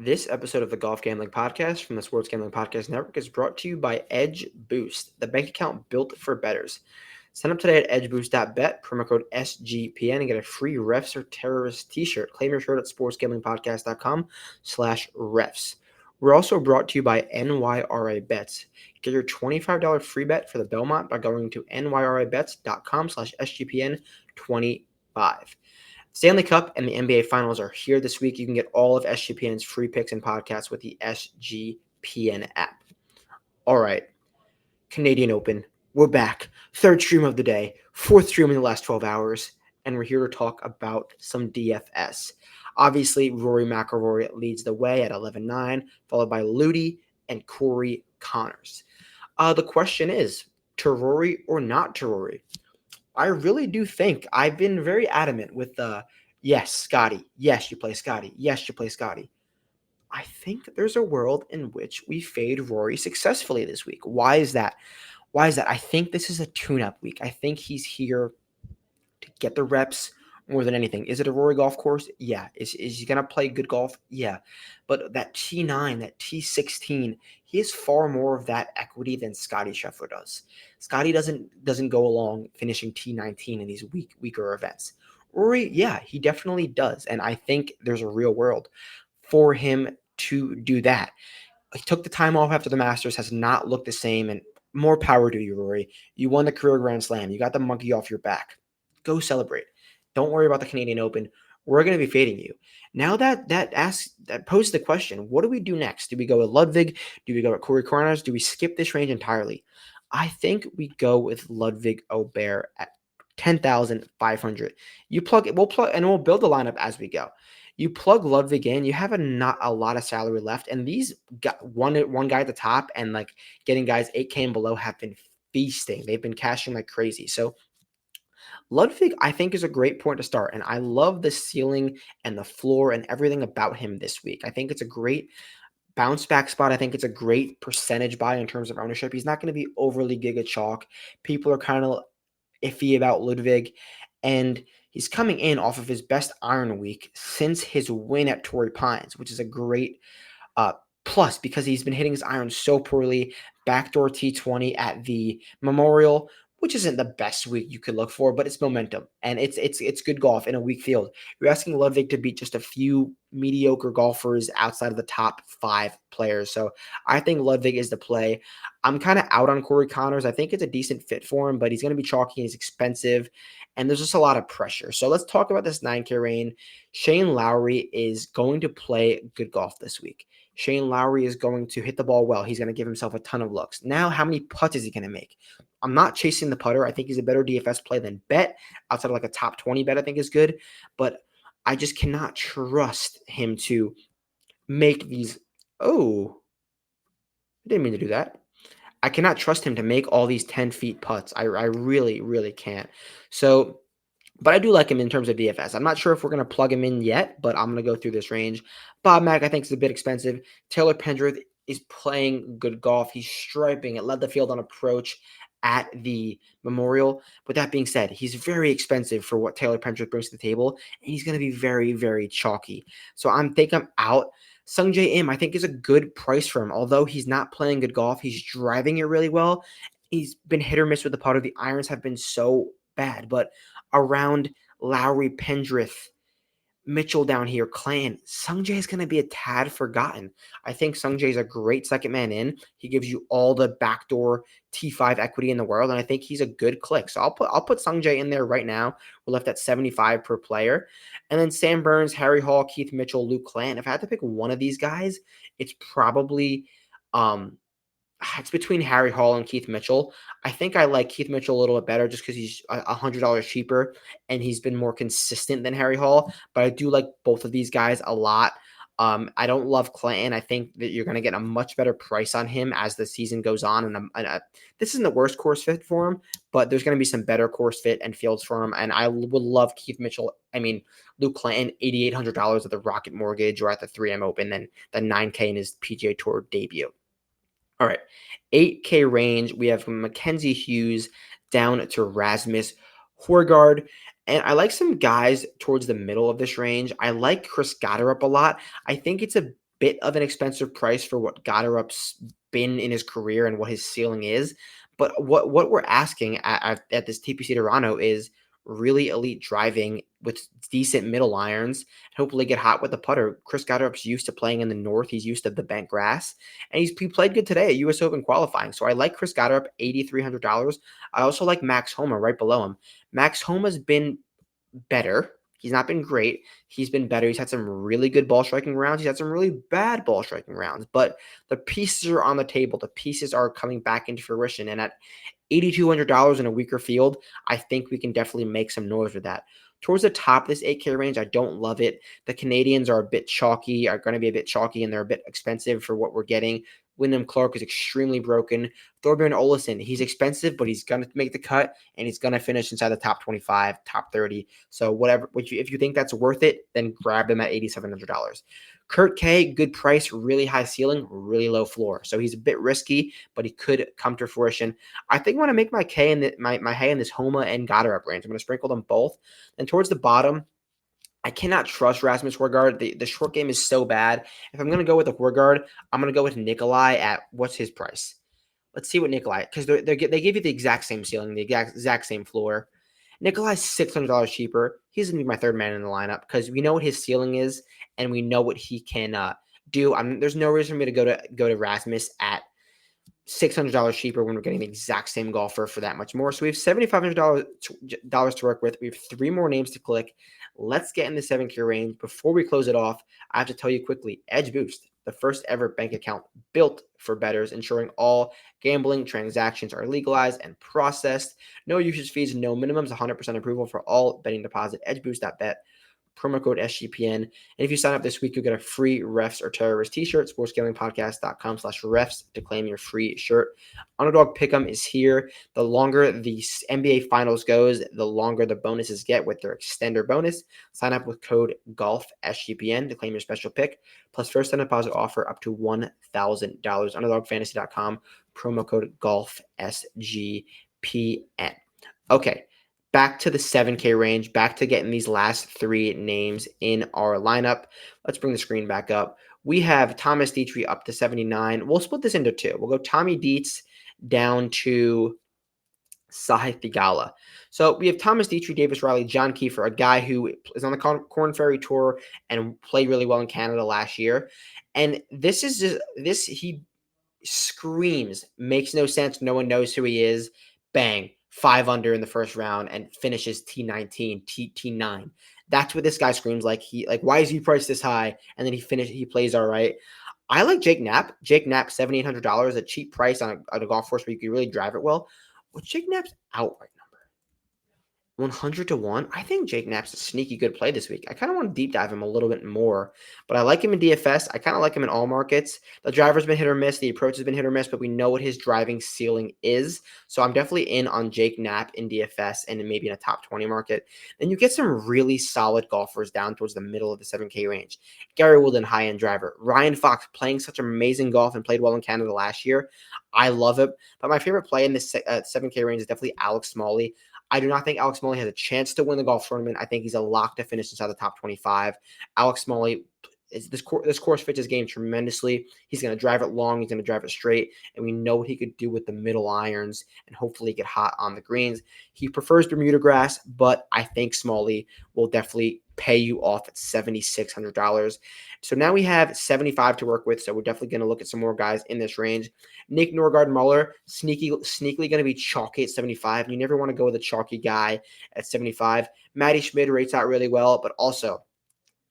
This episode of the Golf Gambling Podcast from the Sports Gambling Podcast Network is brought to you by Edge Boost, the bank account built for bettors. Sign up today at edgeboost.bet, promo code SGPN, and get a free Refs or Terrorist t-shirt. Claim your shirt at sportsgamblingpodcast.com/refs. We're also brought to you by NYRA Bets. Get your $25 free bet for the Belmont by going to nyrabets.com/SGPN25. Stanley Cup and the NBA Finals are here this week. You can get all of SGPN's free picks and podcasts with the SGPN app. All right, Canadian Open. We're back. Third stream of the day, fourth stream in the last 12 hours, and we're here to talk about some DFS. Obviously, Rory McIlroy leads the way at 11-9, followed by Ludi and Corey Connors. The question is, to Rory or not to Rory? I really do think I've been very adamant with the yes, Scotty. Yes, you play Scotty. Yes, you play Scotty. I think there's a world in which we fade Rory successfully this week. Why is that? I think this is a tune-up week. I think he's here to get the reps more than anything. Is it a Rory golf course? Yeah. Is he going to play good golf? Yeah. But that T9, that T16, he has far more of that equity than Scotty Scheffler does. Scotty doesn't go along finishing T19 in these weaker events. Rory, yeah, he definitely does. And I think there's a real world for him to do that. He took the time off after the Masters, has not looked the same, and more power to you, Rory. You won the career Grand Slam. You got the monkey off your back. Go celebrate. Don't worry about the Canadian Open. We're going to be fading you. Now that poses the question, what do we do next? Do we go with Ludwig? Do we go with Corey Connors? Do we skip this range entirely? I think we go with Ludwig Aubert at 10,500. We'll build the lineup as we go. You plug Ludwig in, you have not a lot of salary left, and these got one guy at the top and like getting guys 8K and below have been feasting. They've been cashing like crazy. So Ludwig, I think, is a great point to start, and I love the ceiling and the floor and everything about him this week. I think it's a great bounce back spot. I think it's a great percentage buy in terms of ownership. He's not going to be overly giga chalk. People are kind of iffy about Ludwig, and he's coming in off of his best iron week since his win at Torrey Pines, which is a great plus because he's been hitting his irons so poorly. Backdoor T20 at the Memorial, which isn't the best week you could look for, but it's momentum and it's good golf in a weak field. You're asking Ludwig to beat just a few mediocre golfers outside of the top 5 players. So I think Ludwig is the play. I'm kind of out on Corey Connors. I think it's a decent fit for him, but he's going to be chalky. He's expensive, and there's just a lot of pressure. So let's talk about this 9K range. Shane Lowry is going to play good golf this week. Shane Lowry is going to hit the ball well. He's going to give himself a ton of looks. Now, how many putts is he going to make? I'm not chasing the putter. I think he's a better DFS play than bet. Outside of like a top 20 bet, I think is good. But I just cannot trust him to make these. Oh, I didn't mean to do that. I cannot trust him to make all these 10 feet putts. I really, really can't. So, but I do like him in terms of DFS. I'm not sure if we're going to plug him in yet, but I'm going to go through this range. Bob Mack, I think, is a bit expensive. Taylor Pendrith is playing good golf. He's striping. It led the field on approach at the Memorial. With that being said, he's very expensive for what Taylor Pendrith brings to the table, and he's going to be very, very chalky. So I'm out. Sungjae Im, I think, is a good price for him. Although he's not playing good golf, he's driving it really well. He's been hit or miss with the putter. The irons have been so bad, but around Lowry, Pendrith, Mitchell down here, Clan, Sungjae is going to be a tad forgotten. I think Sungjae is a great second man in. He gives you all the backdoor T5 equity in the world, and I think he's a good click. So I'll put Sungjae in there right now. We're left at 75 per player. And then Sam Burns, Harry Hall, Keith Mitchell, Luke Clan. If I had to pick one of these guys, it's probably it's between Harry Hall and Keith Mitchell. I think I like Keith Mitchell a little bit better just because he's $100 cheaper and he's been more consistent than Harry Hall. But I do like both of these guys a lot. I don't love Clanton. I think that you're going to get a much better price on him as the season goes on. And this isn't the worst course fit for him, but there's going to be some better course fit and fields for him. And I would love Luke Clanton, $8,800 at the Rocket Mortgage or at the 3M Open, then the 9K in his PGA Tour debut. All right, 8K range, we have Mackenzie Hughes down to Rasmus Højgaard. And I like some guys towards the middle of this range. I like Chris Gotterup a lot. I think it's a bit of an expensive price for what Goddard's been in his career and what his ceiling is. But what we're asking at this TPC Toronto is really elite driving with decent middle irons, and hopefully get hot with the putter. Chris Goddard's used to playing in the north. He's used to the bent grass, and he played good today at US Open qualifying. So I like Chris Goddard, $8,300. I also like Max Homa right below him. Max Homa's been better. He's not been great. He's been better. He's had some really good ball striking rounds. He's had some really bad ball striking rounds. But the pieces are on the table. The pieces are coming back into fruition. And at $8,200 in a weaker field, I think we can definitely make some noise with that. Towards the top of this 8K range, I don't love it. The Canadians are going to be a bit chalky, and they're a bit expensive for what we're getting. Wyndham Clark is extremely broken. Thorbjorn Olesen, he's expensive, but he's going to make the cut, and he's going to finish inside the top 25, top 30. So if you think that's worth it, then grab him at $8,700. Kurt K, good price, really high ceiling, really low floor. So he's a bit risky, but he could come to fruition. I think I want to make my K in my hay in this Homa and Goddard range. I'm going to sprinkle them both. And towards the bottom, I cannot trust Rasmus Højgaard. The short game is so bad. If I'm going to go with a Højgaard, I'm going to go with Nikolai at what's his price? Let's see what Nikolai, because they give you the exact same ceiling, the exact same floor. Nikolai's $600 cheaper. He's going to be my third man in the lineup because we know what his ceiling is and we know what he can do. There's no reason for me to go to Rasmus at $600 cheaper when we're getting the exact same golfer for that much more. So we have $7,500 to work with. We have 3 more names to click. Let's get in the 7K range. Before we close it off, I have to tell you quickly, Edge Boost, the first ever bank account built for bettors, ensuring all gambling transactions are legalized and processed. No usage fees, no minimums, 100% approval for all betting deposit. EdgeBoost.bet. Promo code SGPN. And if you sign up this week, you'll get a free Refs or Terrorist t-shirt, sportsgamblingpodcast.com/refs to claim your free shirt. Underdog Pick'em is here. The longer the NBA Finals goes, the longer the bonuses get with their extender bonus. Sign up with code GOLFSGPN to claim your special pick, plus first time deposit offer up to $1,000. Underdogfantasy.com, promo code GOLFSGPN. Okay. Back to the 7K range, back to getting these last 3 names in our lineup. Let's bring the screen back up. We have Thomas Dietrich up to 79. We'll split this into 2. We'll go Tommy Dietz down to Sahith Theegala. So we have Thomas Dietrich, Davis Riley, John Kiefer, a guy who is on the Corn Ferry Tour and played really well in Canada last year. And he screams, makes no sense. No one knows who he is. Bang. 5 under in the first round and finishes T19, T9. That's what this guy screams like. Why is he priced this high? And then he plays all right. I like Jake Knapp. Jake Knapp, $7,800, a cheap price on a golf course where you can really drive it well. Well, Jake Knapp's outright number 100-1. I think Jake Knapp's a sneaky good play this week. I kind of want to deep dive him a little bit more, but I like him in DFS. I kind of like him in all markets. The driver's been hit or miss. The approach has been hit or miss, but we know what his driving ceiling is. So I'm definitely in on Jake Knapp in DFS and maybe in a top 20 market. Then you get some really solid golfers down towards the middle of the 7K range. Gary Woodland, high-end driver. Ryan Fox playing such amazing golf and played well in Canada last year. I love it. But my favorite play in this 7K range is definitely Alex Smalley. I do not think Alex Smalley has a chance to win the golf tournament. I think he's a lock to finish inside the top 25. Alex Smalley, this course fits his game tremendously. He's going to drive it long. He's going to drive it straight. And we know what he could do with the middle irons and hopefully get hot on the greens. He prefers Bermuda grass, but I think Smalley will definitely pay you off at $7,600. So now we have 75 to work with. So we're definitely going to look at some more guys in this range. Nick Norgard-Muller, sneakily going to be chalky at 75. You never want to go with a chalky guy at 75. Matty Schmid rates out really well, but also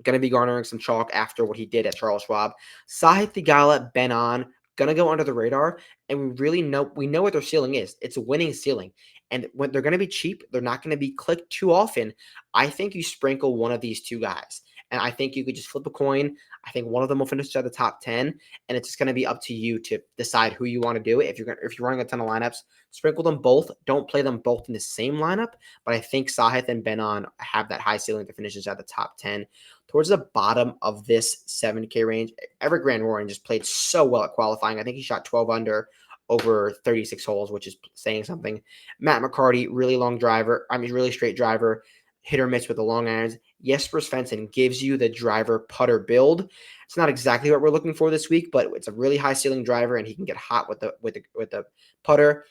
going to be garnering some chalk after what he did at Charles Schwab. Sahith Theegala, Ben On, going to go under the radar, and we know what their ceiling is. It's a winning ceiling. And when they're going to be cheap, they're not going to be clicked too often. I think you sprinkle one of these 2 guys. And I think you could just flip a coin. I think one of them will finish at the top 10, and it's just going to be up to you to decide who you want to do it. If you're running a ton of lineups, sprinkle them both. Don't play them both in the same lineup, but I think Sahith and Ben On have that high ceiling to finish at the top 10. Towards the bottom of this 7K range, Everett Grand Warren just played so well at qualifying. I think he shot 12 under over 36 holes, which is saying something. Matt McCarty, really straight driver. hit or miss with the long irons. Jesper Svensson gives you the driver putter build. It's not exactly what we're looking for this week, but it's a really high ceiling driver, and he can get hot with the putter.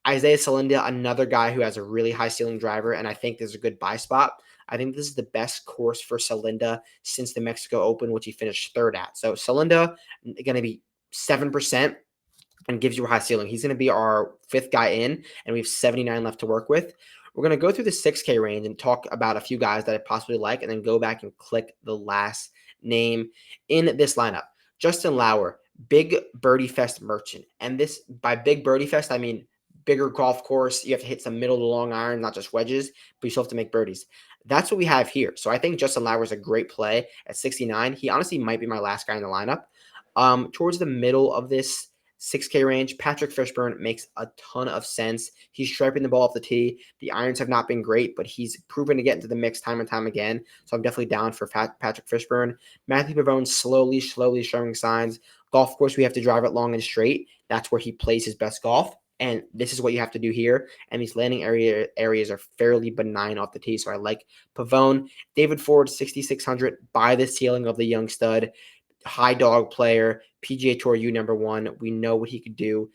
Isaiah Salinda, another guy who has a really high ceiling driver, and I think there's a good buy spot. I think this is the best course for Salinda since the Mexico Open, which he finished third at. So Salinda going to be 7% and gives you a high ceiling. He's going to be our fifth guy in, and we have 79 left to work with. We're going to go through the 6K range and talk about a few guys that I possibly like, and then go back and click the last name in this lineup. Justin Lauer, big birdie fest merchant. And this, by big birdie fest, I mean bigger golf course. You have to hit some middle to long iron, not just wedges, but you still have to make birdies. That's what we have here. So I think Justin Lauer is a great play at 69. He honestly might be my last guy in the lineup. Towards the middle of this 6K range, Patrick Fishburne makes a ton of sense. He's striping the ball off the tee. The irons have not been great, but he's proven to get into the mix time and time again. So I'm definitely down for Patrick Fishburne. Matthew Pavone slowly showing signs. Golf course, we have to drive it long and straight. That's where he plays his best golf. And this is what you have to do here. And these landing areas are fairly benign off the tee. So I like Pavone. David Ford, 6,600 by the ceiling of the young stud. High dog player, PGA Tour U #1. We know what he could do,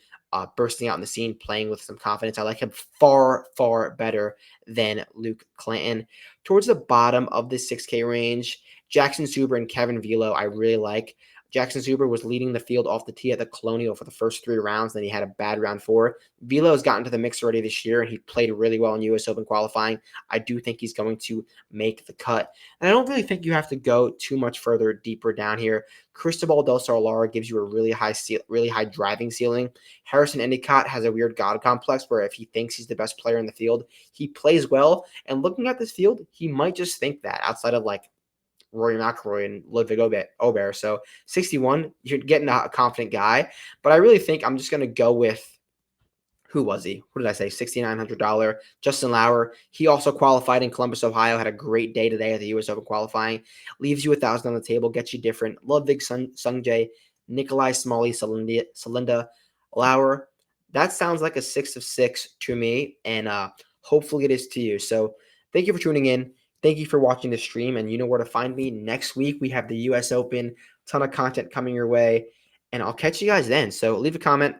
bursting out in the scene, playing with some confidence. I like him far better than Luke Clanton. Towards the bottom of the 6K range, Jackson Zuber and Kevin Velo, I really like. Jackson Zuber was leading the field off the tee at the Colonial for the first 3 rounds. Then he had a bad round 4. Velo has gotten to the mix already this year, and he played really well in U.S. Open qualifying. I do think he's going to make the cut. And I don't really think you have to go too much further deeper down here. Cristobal Del Solar gives you a really high driving ceiling. Harrison Endicott has a weird God complex where if he thinks he's the best player in the field, he plays well. And looking at this field, he might just think that outside of like Rory McIlroy and Ludwig Aubert. So 61, you're getting a confident guy. But I really think I'm just going to go with, who was he? What did I say? $6,900. Justin Lauer. He also qualified in Columbus, Ohio. Had a great day today at the U.S. Open qualifying. Leaves you 1,000 on the table. Gets you different. Ludwig Sungjae, Nikolai Smalley, Salinda, Lauer. That sounds like a 6 of 6 to me. And hopefully it is to you. So thank you for tuning in. Thank you for watching the stream, and you know where to find me. Next week, we have the U.S. Open. Ton of content coming your way, and I'll catch you guys then. So leave a comment.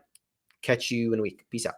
Catch you in a week. Peace out.